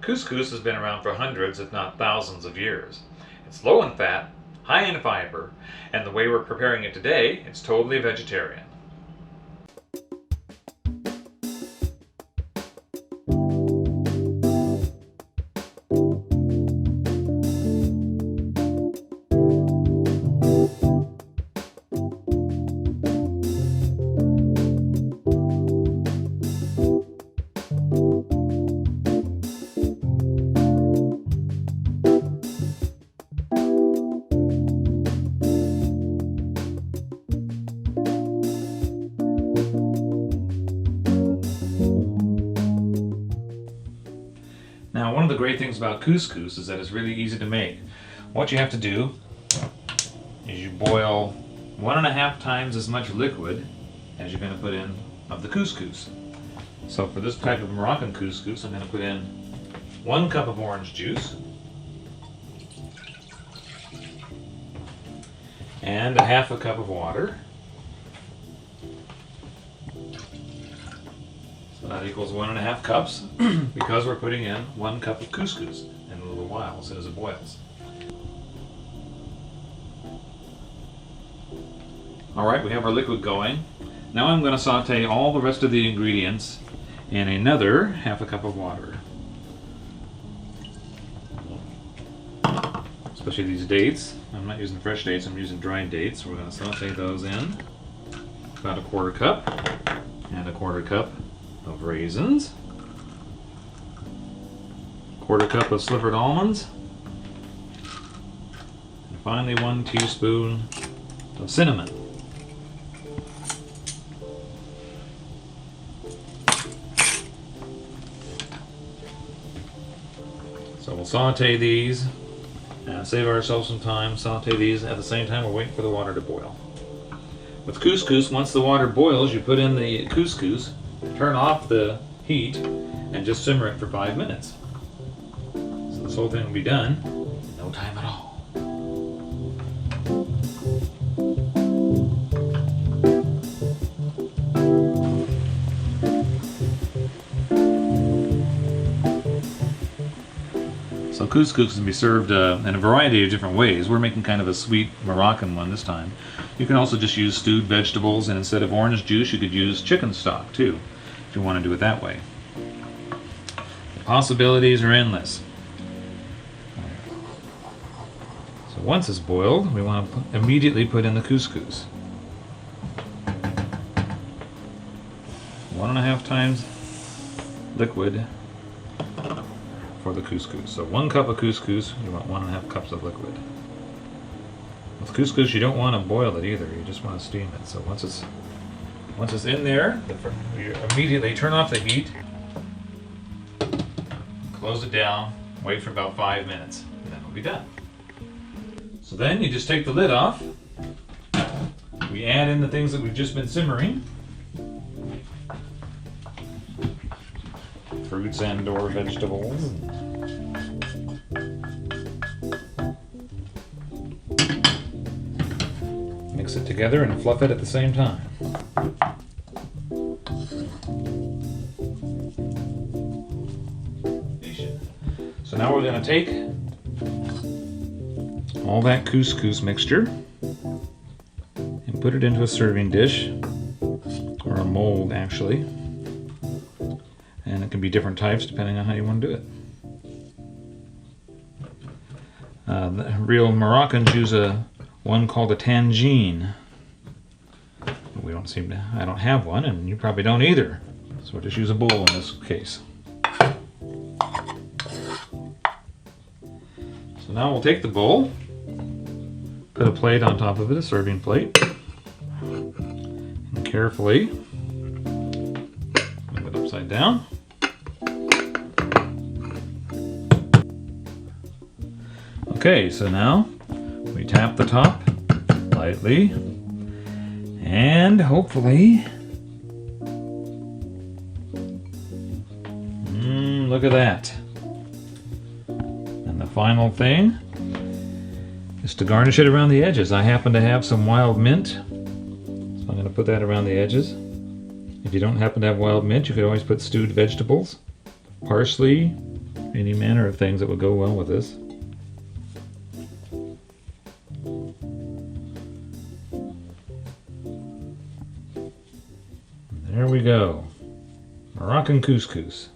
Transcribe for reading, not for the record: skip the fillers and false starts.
Couscous has been around for hundreds, if not thousands of years. It's low in fat, high in fiber, and the way we're preparing it today, it's totally vegetarian. Now, one of the great things about couscous is that it's really easy to make. What you have to do is you boil 1.5 times as much liquid as you're going to put in of the couscous. So for this type of Moroccan couscous, I'm going to put in 1 cup of orange juice and 1/2 cup of water. So that equals 1.5 cups because we're putting in 1 cup of couscous in a little while as soon as it boils. Alright, we have our liquid going. Now I'm going to saute all the rest of the ingredients in another 1/2 cup of water. Especially these dates. I'm not using fresh dates, I'm using dried dates. We're going to saute those in. About 1/4 cup and 1/4 cup of raisins, 1/4 cup of slivered almonds, and finally 1 teaspoon of cinnamon. So we'll saute these and save ourselves some time. Saute these at the same time we're waiting for the water to boil. With couscous, once the water boils, you put in the couscous, turn off the heat, and just simmer it for 5 minutes. So this whole thing will be done in no time at all. So couscous can be served in a variety of different ways. We're making kind of a sweet Moroccan one this time. You can also just use stewed vegetables, and instead of orange juice you could use chicken stock too, if you want to do it that way. The possibilities are endless. So once it's boiled, we want to immediately put in the couscous. 1.5 times liquid for the couscous. So 1 cup of couscous, you want 1.5 cups of liquid. With couscous, you don't want to boil it either. You just want to steam it. So once it's in there, you immediately turn off the heat, close it down, wait for about 5 minutes, and then it'll be done. So then you just take the lid off. We add in the things that we've just been simmering. Fruits and or vegetables. Mix it together and fluff it at the same time. So now we're going to take all that couscous mixture and put it into a serving dish, or a mold actually. And it can be different types depending on how you want to do it. The real Moroccans use one called a tangine. We don't seem to. I don't have one, and you probably don't either. So we'll just use a bowl in this case. So now we'll take the bowl, put a plate on top of it, a serving plate, and carefully move it upside down. Okay, so now we tap the top lightly, and hopefully, look at that. And the final thing is to garnish it around the edges. I happen to have some wild mint, so I'm going to put that around the edges. If you don't happen to have wild mint, you could always put stewed vegetables, parsley, any manner of things that would go well with this. There we go. Moroccan couscous.